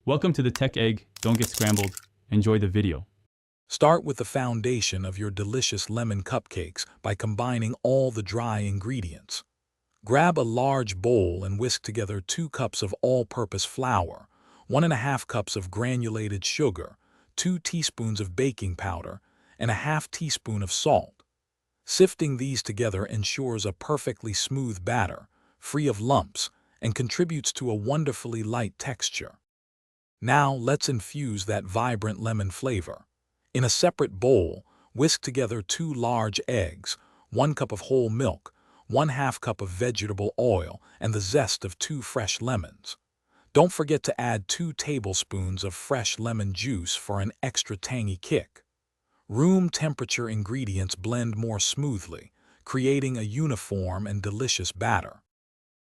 Welcome to the Tech Egg. Don't get scrambled. Enjoy the video. Start with the foundation of your delicious lemon cupcakes by combining all the dry ingredients. Grab a large bowl and whisk together 2 cups of all-purpose flour, 1½ cups of granulated sugar, 2 teaspoons of baking powder, and a ½ teaspoon of salt. Sifting these together ensures a perfectly smooth batter, free of lumps, and contributes to a wonderfully light texture. Now let's infuse that vibrant lemon flavor. In a separate bowl, whisk together 2 large eggs, 1 cup of whole milk, 1/2 cup of vegetable oil, and the zest of 2 fresh lemons. Don't forget to add 2 tablespoons of fresh lemon juice for an extra tangy kick. Room temperature ingredients blend more smoothly, creating a uniform and delicious batter.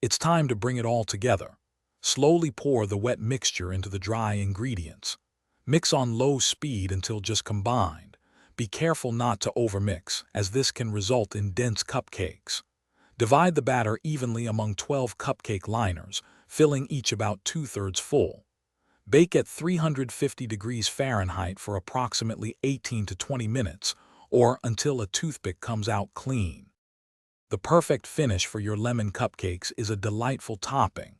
It's time to bring it all together. Slowly pour the wet mixture into the dry ingredients. Mix on low speed until just combined. Be careful not to overmix, as this can result in dense cupcakes. Divide the batter evenly among 12 cupcake liners, filling each about 2/3 full. Bake at 350 degrees Fahrenheit for approximately 18 to 20 minutes, or until a toothpick comes out clean. The perfect finish for your lemon cupcakes is a delightful topping.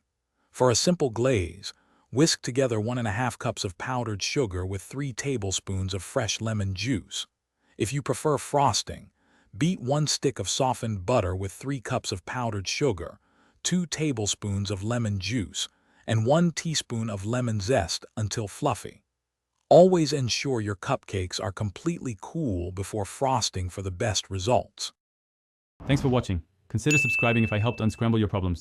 For a simple glaze, whisk together 1½ cups of powdered sugar with 3 tablespoons of fresh lemon juice. If you prefer frosting, beat 1 stick of softened butter with 3 cups of powdered sugar, 2 tablespoons of lemon juice, and 1 teaspoon of lemon zest until fluffy. Always ensure your cupcakes are completely cool before frosting for the best results. Thanks for watching. Consider subscribing if I helped unscramble your problems.